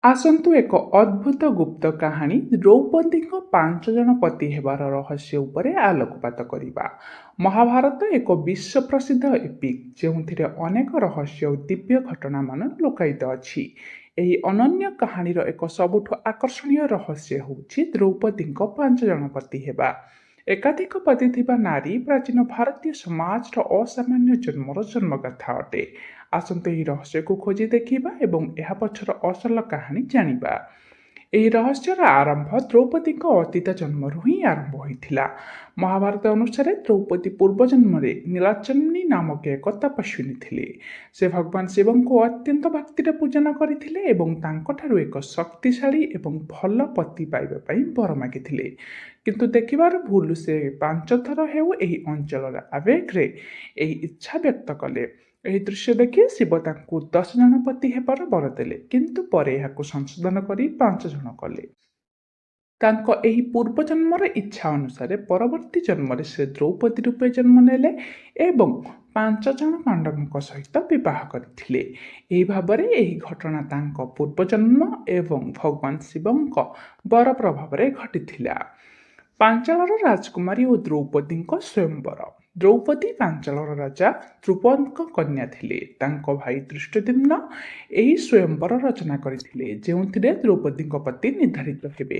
ଆସନ୍ତୁ ଏକ ଅଦ୍ଭୁତ ଗୁପ୍ତ କାହାଣୀ ଦ୍ରୌପଦୀଙ୍କ 5 ଜଣ ପତି ହେବାର ରହସ୍ୟ ଉପରେ ଆଲୋକପାତ କରିବା। ମହାଭାରତ ଏକ ବିଶ୍ୱ ପ୍ରସିଦ୍ଧ ଏପିକ୍ ଯେଉଁଥିରେ ଅନେକ ରହସ୍ୟ ଓ ଦିବ୍ୟ ଘଟଣାମାନ ଲୁକାୟିତ ଅଛି। ଏହି ଅନନ୍ୟ କାହାଣୀର ଏକ ସବୁଠୁ ଆକର୍ଷଣୀୟ ରହସ୍ୟ ହେଉଛି ଦ୍ରୌପଦୀଙ୍କ 5 ଜଣ ପତି ହେବା। ଏକାଧିକ ପତି ଥିବା ନାରୀ ପ୍ରାଚୀନ ଭାରତୀୟ ସମାଜର ଅସାମାନ୍ୟ ଜନ୍ମର ଜନ୍ମଗାଥା ଅଟେ। ଆସନ୍ତୁ ଏହି ରହସ୍ୟକୁ ଖୋଜି ଦେଖିବା ଏବଂ ଏହା ପଛର ଅସଲ କାହାଣୀ ଜାଣିବା। ଏହି ରହସ୍ୟର ଆରମ୍ଭ ଦ୍ରୌପଦୀଙ୍କ ଅତୀତ ଜନ୍ମରୁ ହିଁ ଆରମ୍ଭ ହୋଇଥିଲା। ମହାଭାରତ ଅନୁସାରେ ଦ୍ରୌପଦୀ ପୂର୍ବଜନ୍ମରେ ନୀଳାଚନୀ ନାମକ ଏକ ତପସ୍ୱିନୀ ଥିଲେ। ସେ ଭଗବାନ ଶିବଙ୍କୁ ଅତ୍ୟନ୍ତ ଭକ୍ତିରେ ପୂଜନ କରିଥିଲେ ଏବଂ ତାଙ୍କଠାରୁ ଏକ ଶକ୍ତିଶାଳୀ ଏବଂ ଭଲ ପତି ପାଇବା ପାଇଁ ବର ମାଗିଥିଲେ। କିନ୍ତୁ ଦେଖିବାର ଭୁଲ ସେ 5 ଥର ହେଉ ଏହି ଅଞ୍ଚଳର ଆବେଗରେ ଏହି ଇଚ୍ଛା ବ୍ୟକ୍ତ କଲେ। ଏହି ଦୃଶ୍ୟ ଦେଖି ଶିବ ତାଙ୍କୁ 10 ଜଣ ପତି ହେବାର ବର ଦେଲେ, କିନ୍ତୁ ପରେ ଏହାକୁ ସଂଶୋଧନ କରି 5 ଜଣ କଲେ। ତାଙ୍କ ଏହି ପୂର୍ବଜନ୍ମର ଇଚ୍ଛା ଅନୁସାରେ ପରବର୍ତ୍ତୀ ଜନ୍ମରେ ସେ ଦ୍ରୌପଦୀ ରୂପେ ଜନ୍ମ ନେଲେ ଏବଂ 5 ଜଣ ପାଣ୍ଡବଙ୍କ ସହିତ ବିବାହ କରିଥିଲେ। ଏହି ଭାବରେ ଏହି ଘଟଣା ତାଙ୍କ ପୂର୍ବଜନ୍ମ ଏବଂ ଭଗବାନ ଶିବଙ୍କ ବର ପ୍ରଭାବରେ ଘଟିଥିଲା। ପାଞ୍ଚଳର ରାଜକୁମାରୀ ଓ ଦ୍ରୌପଦୀଙ୍କ ସ୍ୱୟଂବର। ଦ୍ରୌପଦୀ ପାଞ୍ଚଳର ରାଜା ଧ୍ରୁପଦଙ୍କ କନ୍ୟା ଥିଲେ। ତାଙ୍କ ଭାଇ ଧୃଷ୍ଟଦ୍ୟୁମ୍ନ ଏହି ସ୍ୱୟଂବର ରଚନା କରିଥିଲେ, ଯେଉଁଥିରେ ଦ୍ରୌପଦୀଙ୍କ ପତି ନିର୍ଦ୍ଧାରିତ ହେବେ।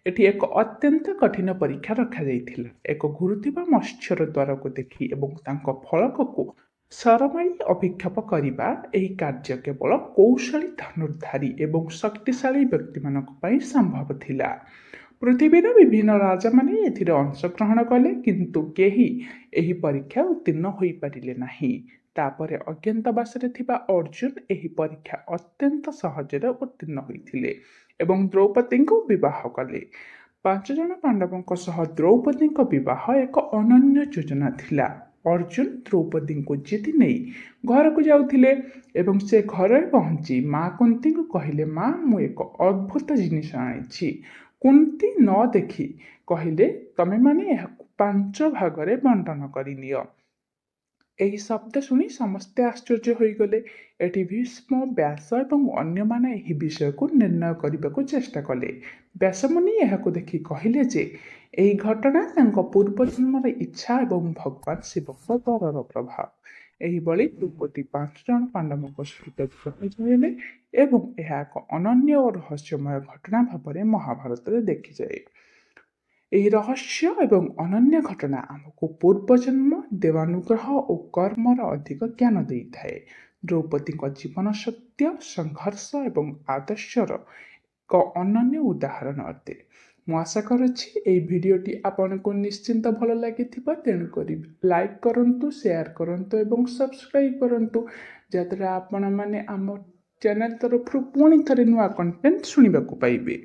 ଏଠି ଏକ ଅତ୍ୟନ୍ତ କଠିନ ପରୀକ୍ଷା ରଖାଯାଇଥିଲା। ଏକ ଘୁରୁଥିବା ମତ୍ସ୍ୟର ଦ୍ୱାରକୁ ଦେଖି ଏବଂ ତାଙ୍କ ଫଳକକୁ ସରମାଳି ଅଭିକ୍ଷେପ କରିବା। ଏହି କାର୍ଯ୍ୟ କେବଳ କୌଶଳୀ ଧନୁର୍ଦ୍ଧାରୀ ଏବଂ ଶକ୍ତିଶାଳୀ ବ୍ୟକ୍ତିମାନଙ୍କ ପାଇଁ ସମ୍ଭବ ଥିଲା। ପୃଥିବୀର ବିଭିନ୍ନ ରାଜାମାନେ ଏଥିରେ ଅଂଶଗ୍ରହଣ କଲେ, କିନ୍ତୁ କେହି ଏହି ପରୀକ୍ଷା ଉତ୍ତୀର୍ଣ୍ଣ ହୋଇପାରିଲେ ନାହିଁ। ତାପରେ ଅଜ୍ଞାତବାସରେ ଥିବା ଅର୍ଜୁନ ଏହି ପରୀକ୍ଷା ଅତ୍ୟନ୍ତ ସହଜରେ ଉତ୍ତୀର୍ଣ୍ଣ ହୋଇଥିଲେ ଏବଂ ଦ୍ରୌପଦୀଙ୍କୁ ବିବାହ କଲେ। 5 ଜଣ ପାଣ୍ଡବଙ୍କ ସହ ଦ୍ରୌପଦୀଙ୍କ ବିବାହ ଏକ ଅନନ୍ୟ ଯୋଜନା ଥିଲା। ଅର୍ଜୁନ ଦ୍ରୌପଦୀଙ୍କୁ ଜିତି ନେଇ ଘରକୁ ଯାଉଥିଲେ ଏବଂ ସେ ଘରେ ପହଞ୍ଚି ମା କୁନ୍ତୀଙ୍କୁ କହିଲେ, ମା, ମୁଁ ଏକ ଅଦ୍ଭୁତ ଜିନିଷ ଆଣିଛି। କୁନ୍ତୀ ନ ଦେଖି କହିଲେ, ତମେମାନେ ଏହାକୁ 5 ଭାଗରେ ବଣ୍ଟନ କରିନିଅ। ଏହି ଶବ୍ଦ ଶୁଣି ସମସ୍ତେ ଆଶ୍ଚର୍ଯ୍ୟ ହୋଇଗଲେ। ଏଠି ଭୀଷ୍ମ, ବ୍ୟାସ ଏବଂ ଅନ୍ୟମାନେ ଏହି ବିଷୟକୁ ନିର୍ଣ୍ଣୟ କରିବାକୁ ଚେଷ୍ଟା କଲେ। ବ୍ୟାସମୁନି ଏହାକୁ ଦେଖି କହିଲେ ଯେ ଏହି ଘଟଣା ତାଙ୍କ ପୂର୍ବଜନ୍ମର ଇଚ୍ଛା ଏବଂ ଭଗବାନ ଶିବଙ୍କ ବରର ପ୍ରଭାବ। ଏହିଭଳି ଦ୍ରୌପଦୀ 5 ଜଣ ପାଣ୍ଡବଙ୍କ ସହିତ ବିବାହିତ ହେଲେ ଏବଂ ଏହା ଏକ ଅନନ୍ୟ ଓ ରହସ୍ୟମୟ ଘଟଣା ଭାବରେ ମହାଭାରତରେ ଦେଖିଯାଏ। ଏହି ରହସ୍ୟ ଏବଂ ଅନନ୍ୟ ଘଟଣା ଆମକୁ ପୂର୍ବଜନ୍ମ, ଦେବାନୁଗ୍ରହ ଓ କର୍ମର ଅଧିକ ଜ୍ଞାନ ଦେଇଥାଏ। ଦ୍ରୌପଦୀଙ୍କ ଜୀବନ ସତ୍ୟ, ସଂଘର୍ଷ ଏବଂ ଆଦର୍ଶର ଏକ ଅନନ୍ୟ ଉଦାହରଣ ଅଟେ। ମୁଁ ଆଶା କରୁଛି ଏହି ଭିଡ଼ିଓଟି ଆପଣଙ୍କୁ ନିଶ୍ଚିନ୍ତ ଭଲ ଲାଗିଥିବ। ତେଣୁକରି ଲାଇକ୍ କରନ୍ତୁ, ସେୟାର କରନ୍ତୁ ଏବଂ ସବସ୍କ୍ରାଇବ୍ କରନ୍ତୁ, ଯାହାଦ୍ୱାରା ଆପଣମାନେ ଆମ ଚ୍ୟାନେଲ ତରଫରୁ ପୁଣି ଥରେ ନୂଆ କଣ୍ଟେଣ୍ଟ ଶୁଣିବାକୁ ପାଇବେ।